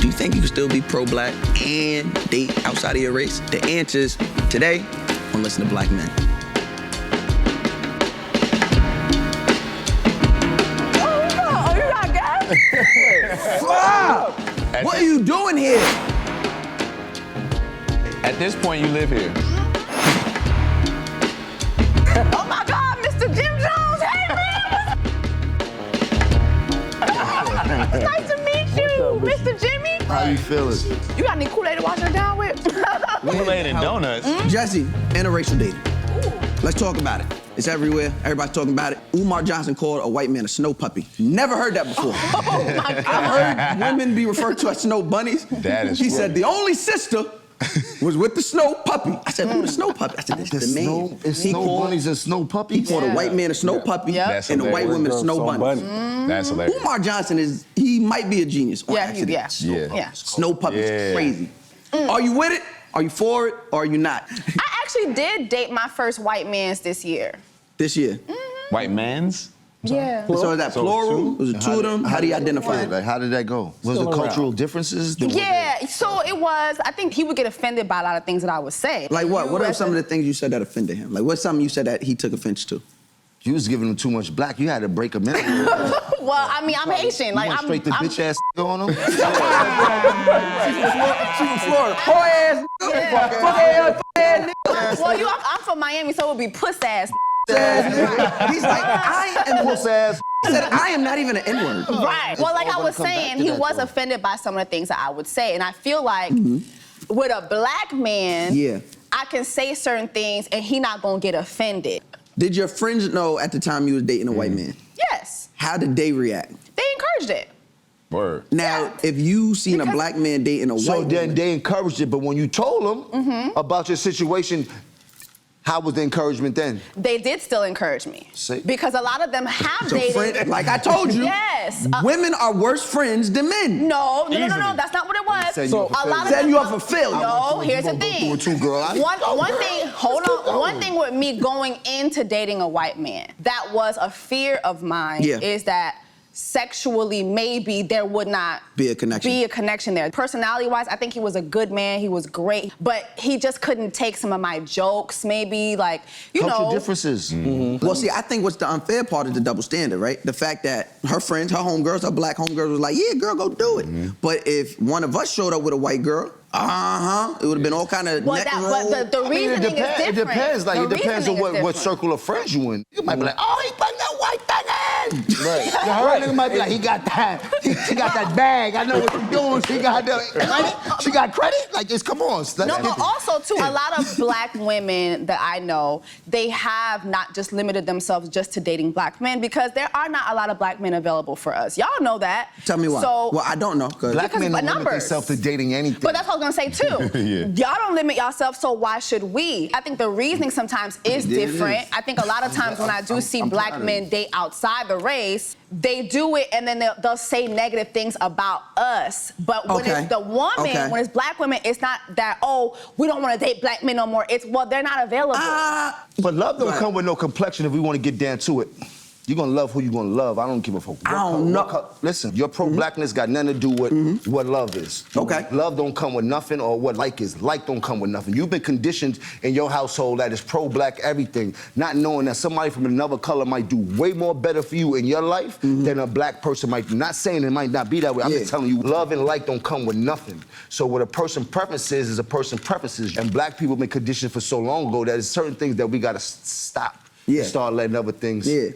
Do you think you can still be pro-black and date outside of your race? The answers today on Listen to Black Men. Oh, you got gas? Wow! What are you doing here? At this point, you live here. Oh my God, Mr. Jim Jones, hey man! It's nice to meet you, Mr. Jimmy. How you feeling? You got any Kool-Aid to wash her down with? Kool-Aid and donuts. Jesse, interracial dating. Let's talk about it. It's everywhere. Everybody's talking about it. Umar Johnson called a white man a snow puppy. Never heard that before. Oh my God. I heard women be referred to as snow bunnies. That is He funny. said the only sister was with the snow puppy. I said, who the snow puppy? I said, this is the man. Snow bunnies and snow puppies? He called a white man a snow puppy That's and a white hilarious. woman a snow bunny. That's hilarious. Umar Johnson he might be a genius on accident. Yeah. Snow puppy is Yeah. crazy. Are you with it? Are you for it? Or are you not? I actually did date my first white mans this year. This year. White mans? Yeah. So is that So plural? two? Was it two of them? How do you identify it? Like, how did that go? Was it cultural differences? Yeah, so it was, I think he would get offended by a lot of things that I would say. Like what? What You are as some a- of the things you said that offended him? Like what's something you said that he took offense to? You was giving him too much black. You had to break him in. Well, I mean, I'm Haitian. Like, you went I'm straight to bitch ass on him? She's from Florida. Poor ass. Fuck ass. Well, I'm from Miami, so it would be puss ass. He's like, I am Puss ass. He said, I am not even an N-word. Right. Well, like I all was gonna come back saying, to he that, was though. offended by some of the things that I would say. And I feel like with a black man, Yeah. I can say certain things and he not gonna get offended. Did your friends know at the time you was dating a white man? Yes. How did they react? They encouraged it. Word. Now, if you seen a black man dating a So white then woman, they encouraged it, but when you told them about your situation, how was the encouragement then? They did still encourage me. See? Because a lot of them have so dated. friend, like I told you, Yes. women are worse friends than men. No, that's not what it was. Setting you up for a lot of Setting them, you up for failure. No, here's the You thing. gonna go through it too, girl. One thing, hold on. One thing with me going into dating a white man, that was a fear of mine, Yeah. is that sexually maybe there would not Be a connection. there. Personality-wise, I think he was a good man. He was great, but he just couldn't take some of my jokes. Maybe like Cultural differences. Well, see, I think what's the unfair part is the double standard, right? The fact that her friends, her homegirls, her black homegirls was like, yeah, girl, go do it. But if one of us showed up with a white girl, it would have been all kind of Well, neck and roll. but the reasoning is different. It depends. Like, The it depends on reasoning is what different. circle of friends you in. You might be like, oh, he put that white thing in. Right. You heard? Nigga might be like, he got that. She got that bag. I know what she's doing. She got the credit. She got credit. Like, it's come on. No, but also too, a lot of black women that I know, they have not just limited themselves just to dating black men because there are not a lot of black men available for us. Y'all know that. Tell me why. So, well, I don't know. Black men don't limit numbers. themselves to dating anything. But that's what I was gonna say too. Y'all don't limit yourself, so why should we? I think the reasoning sometimes is Yeah, it different. is. I think a lot of times when I do see black men date outside the race, they do it and then they'll say negative things about us. But when it's the woman, when it's black women, it's not that, oh, we don't want to date black men no more. It's, well, they're not available. But love don't come with no complexion if we want to get down to it. You're gonna love who you're gonna love. I don't give a fuck. I don't know. Listen, your pro-blackness got nothing to do with what love is. Okay. Love don't come with nothing, or what like is. Like don't come with nothing. You've been conditioned in your household that is pro-black everything, not knowing that somebody from another color might do way more better for you in your life than a black person might do. Not saying it might not be that way. I'm just telling you, love and like don't come with nothing. So what a person preference is a person preferences. And black people been conditioned for so long ago that there's certain things that we gotta stop. Yeah. And start letting other things. Yeah.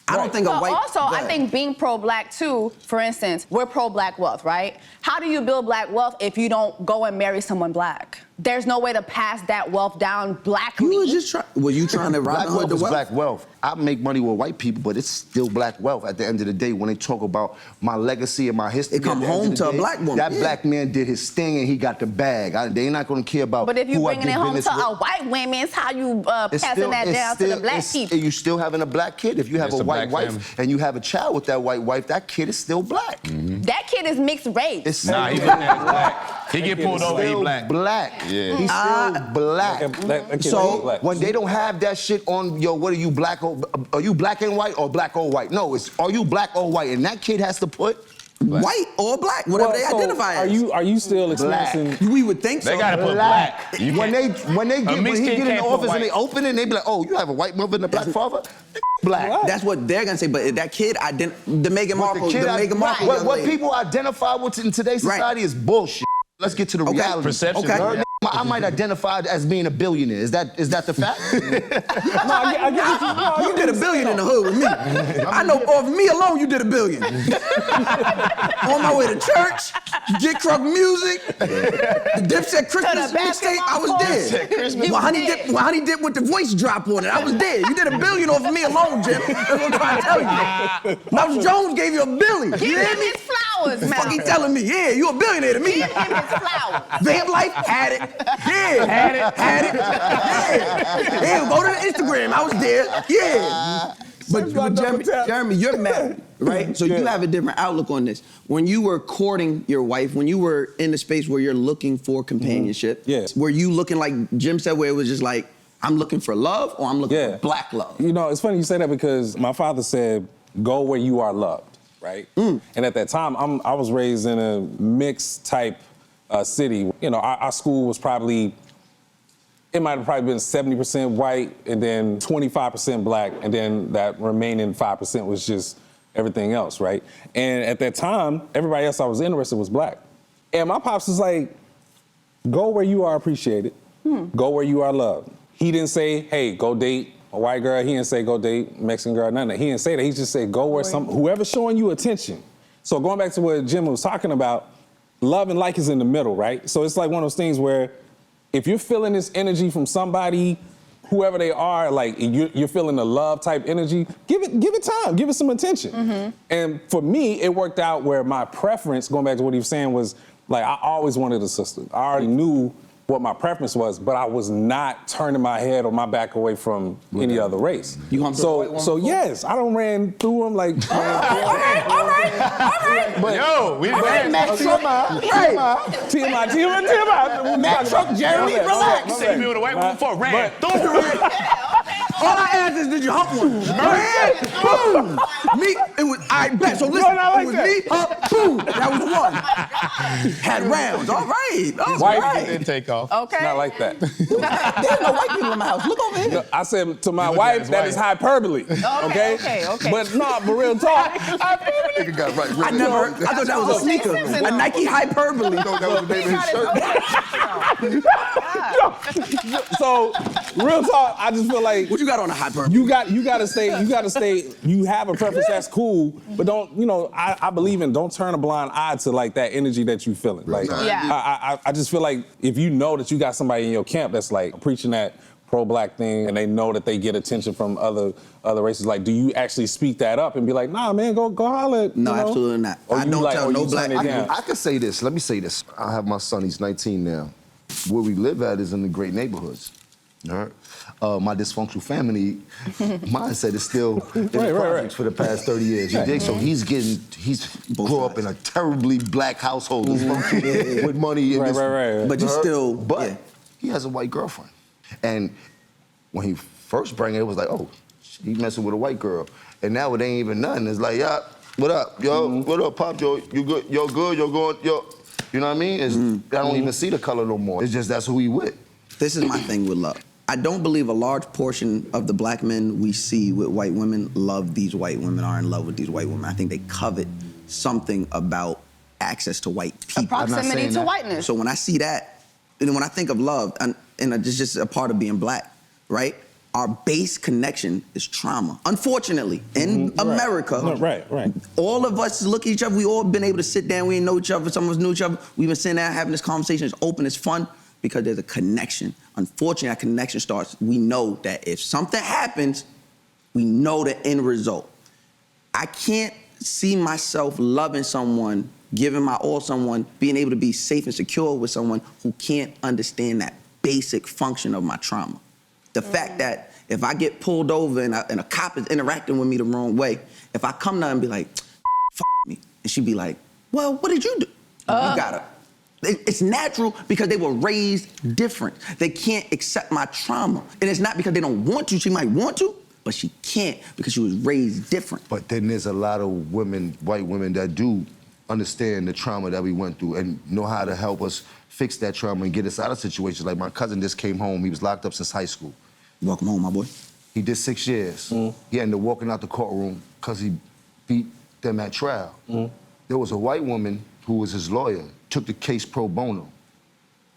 I don't think a white... Also, I think being pro-black too, for instance, we're pro-black wealth, right? How do you build black wealth if you don't go and marry someone black? There's no way to pass that wealth down blackly. You were just trying... Were you trying to Black Robin wealth Hood the is wealth? black wealth. I make money with white people, but it's still black wealth at the end of the day. When they talk about my legacy and my history, It come at the end home of the to a day, black woman. That black man did his thing and he got the bag. They not gonna care about. But if you who I bringing it did home business to a with. white woman, how you It's passing still- that it's down to still- the black it's- people? You still having a black kid. If you have It's a a white black wife family. and you have a child with that white wife, that kid is still black. That kid is mixed race. It's Nah, he still looking at his black. He get pulled over, he still black. Yeah. He's still black. So when they don't have that shit on, yo, what are you, black or are you black and white or black or white? No, it's are you black or white? And that kid has to put white or black, whatever they identify as. Are you still experiencing? We would think so. They gotta put black. When he get in the office and they open it, and they be like, oh, you have a white mother and a black father? Black. That's what they're gonna say, but that kid, the Meghan Markle, what people identify with in today's society is bullshit. Let's get to the reality. Perception. Okay. I might identify as being a billionaire. Is that the fact? I get You did $1 billion in the hood with me. I know of me alone, you did $1 billion. On my way to church, Get Crunk music, the Dipset Christmas mixtape, I was there. When Honey Dip with the voice drop on it, I was there. You did $1 billion off of me alone, Jim. That's what I'm trying to tell you. Mouse Jones gave you $1 billion. Give him his flowers, man. Fuck he telling me, yeah, you $1 billionaire to me. Give him his flowers. Vamp Life had it. Yeah, had it. Yeah, go to the Instagram. I was there. Yeah. But Jeremy, you're married, right? So you have a different outlook on this. When you were courting your wife, when you were in the space where you're looking for companionship, were you looking like Jim said, where it was just like, I'm looking for love or I'm looking for black love? You know, it's funny you say that because my father said, go where you are loved, right? And at that time, I was raised in a mixed type city. You know, our school was probably, it might have probably been 70% white and then 25% black, and then that remaining 5% was just everything else, right? And at that time, everybody else I was interested was black. And my pops was like, go where you are appreciated, go where you are loved. He didn't say, hey, go date a white girl. He didn't say go date a Mexican girl, none of that. He didn't say that. He just said go where whoever's showing you attention. So going back to what Jim was talking about, love and like is in the middle, right? So it's like one of those things where if you're feeling this energy from somebody, whoever they are, like you're feeling the love type energy, give it time, give it some attention. And for me, it worked out where my preference, going back to what he was saying, was like I always wanted a sister. I already knew what my preference was, but I was not turning my head or my back away from any other race. So yes, I done ran through them like. All right. But yo, we ran. TMI. Matt Truck, Jeremy, relax. You said me with a white woman before, ran through. All I asked is, did you hump one? Boom. Me, it was, I bet. So listen, it was me, hump, boom. That was one. Had rounds. All right. White didn't take off. Okay. Not like that. There's no white people in my house. Look over here. No, I said to my wife, that is hyperbole. Okay. But no, but real talk. Nigga got right. I thought that was a sneaker. A Nike hyperbole. That was the name of his shirt. So, real talk, I just feel like What you got on a hyperbole? you gotta stay, you have a preference, that's cool, but don't, I believe in don't turn a blind eye to like that energy that you feeling. Like I just feel like if you know that you got somebody in your camp that's like preaching that pro-black thing and they know that they get attention from other races, like do you actually speak that up and be like, nah man, go holler at, No, absolutely not. Or I don't tell no black. I can say this. Let me say this. I have my son. He's 19 now. Where we live at is in the great neighborhoods. All right. My dysfunctional family mindset is still in the projects for the past 30 years. You dig? So he's grew up in a terribly black household with money. And But you still. But he has a white girlfriend, and when he first brought it, it was like, oh, he's messing with a white girl, and now it ain't even nothing. It's like, yeah, what up, yo? What up, Pop? Yo, you good? Yo, good? Yo, going? Yo. You know what I mean? I don't even see the color no more. It's just that's who he with. This is my thing with love. I don't believe a large portion of the black men we see with white women love these white women, are in love with these white women. I think they covet something about access to white people. Proximity to whiteness. So when I see that, and when I think of love, and it's just a part of being black, right? Our base connection is trauma. Unfortunately, in America, right. all of us look at each other. We all been able to sit down. We didn't know each other. Some of us knew each other. We've been sitting down having this conversation. It's open. It's fun because there's a connection. Unfortunately, that connection starts. We know that if something happens, we know the end result. I can't see myself loving someone, giving my all to someone, being able to be safe and secure with someone who can't understand that basic function of my trauma. The fact that if I get pulled over and a cop is interacting with me the wrong way, if I come down and be like, F me, and she'd be like, well, what did you do? You gotta. It's natural because they were raised different. They can't accept my trauma. And it's not because they don't want to. She might want to, but she can't because she was raised different. But then there's a lot of women, white women, that do understand the trauma that we went through and know how to help us fix that trauma and get us out of situations. Like my cousin just came home. He was locked up since high school. Welcome home, my boy. He did 6 years. He ended up walking out the courtroom because he beat them at trial. There was a white woman who was his lawyer, took the case pro bono,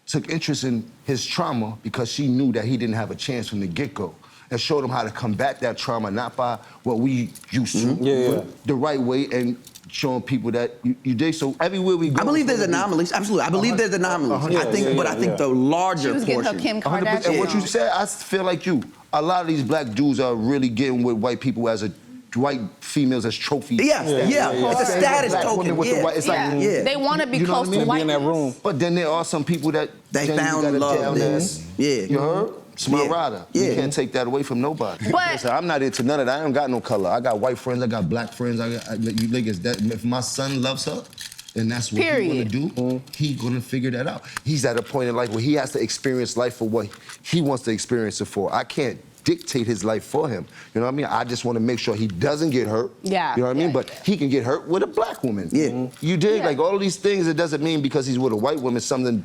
took interest in his trauma because she knew that he didn't have a chance from the get-go, and showed him how to combat that trauma, not by what we used to, but the right way, and showing people that you dig. So everywhere we go, I believe there's anomalies. Absolutely, I believe there's anomalies. I think the larger She was getting her portion. Kim Kardashian. And what you said, I feel like you. A lot of these black dudes are really getting with white people as white females as trophies. Yeah. It's a status token. It's like, They want to be close to Be white in that room. But then there are some people that They genuinely found got a love. down ass. You heard? It's my rider. You can't take that away from nobody. But- Listen, I'm not into none of that. I ain't got no color. I got white friends. I got black friends. You niggas. That if my son loves her, and that's what he gonna do, he gonna figure that out. He's at a point in life where he has to experience life for what he wants to experience it for. I can't dictate his life for him. You know what I mean? I just want to make sure he doesn't get hurt. Yeah. You know what I mean? But he can get hurt with a black woman. You dig? Like all of these things, it doesn't mean because he's with a white woman something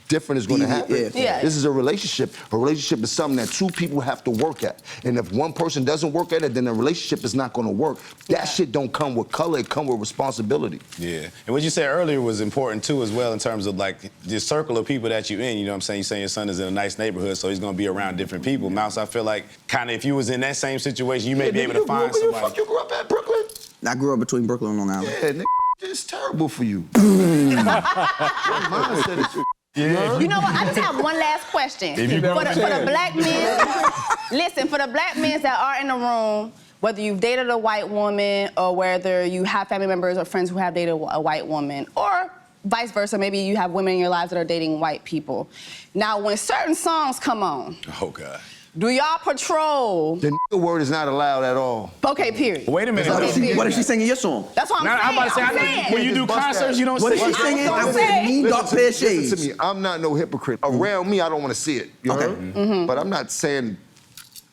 different is going to happen. This is a relationship. A relationship is something that two people have to work at. And if one person doesn't work at it, then the relationship is not going to work. That shit don't come with color, it come with responsibility. Yeah. And what you said earlier was important too as well in terms of like the circle of people that you're in, you know what I'm saying? You're saying your son is in a nice neighborhood, so he's going to be around different people. Mouse, I feel like kind of if you was in that same situation, you may be able to find somebody. Where the fuck you grew up at, Brooklyn? I grew up between Brooklyn and Long Island. Yeah, nigga, it's terrible for you. You know what? I just have one last question. For the black men, listen, for the black men that are in the room, whether you've dated a white woman or whether you have family members or friends who have dated a white woman, or vice versa, maybe you have women in your lives that are dating white people. Now, when certain songs come on, oh God, do y'all patrol? The nigga word is not allowed at all. Okay, period. Wait a minute. What if she's singing your song? That's what I'm saying. I'm about to say, when you do concerts, you don't What if sing. she's singing I wear mean dark pair of shades? Listen to me, I'm not no hypocrite. Around me, I don't want to see it. You heard? But I'm not saying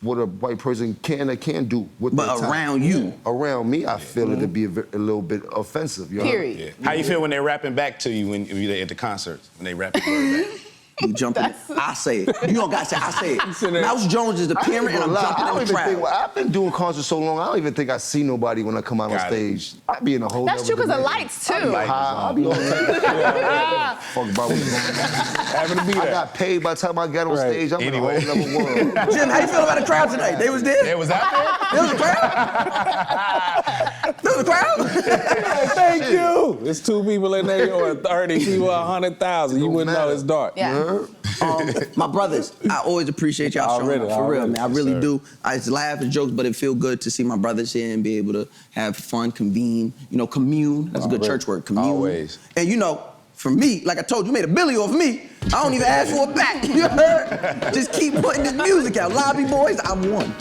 what a white person can or can't do with their time. Around you. Around me, I feel it to be a little bit offensive. You heard? Period. How you feel when they're rapping back to you when you're at the concerts, when they rap the word back? You jumping in. I say it. You don't gotta say I say it. Mouse Jones is the parent and I'm jumping in the crowd. I've been doing concerts so long, I don't even think I see nobody when I come out on stage. I be in a whole That's true because of lights, too. I'll be all type of fuck about what's going on. Having to be there. I got paid by the time I got on stage. I'm in a whole other world. Jim, how you feel about the crowd tonight? They was there? It was out there? There was a crowd? There was a crowd? Thank you. It's 2 people in there, or 30 people, 100,000. You wouldn't know it's dark. Yeah. My brothers, I always appreciate y'all showing up, for real, man. I really do. I just laugh and jokes, but it feel good to see my brothers here and be able to have fun, convene, commune. That's a good church word, commune. Always. And for me, like I told you, made $1 billion off me. I don't even ask for it back. You heard? Just keep putting this music out. Lobby Boys, I won.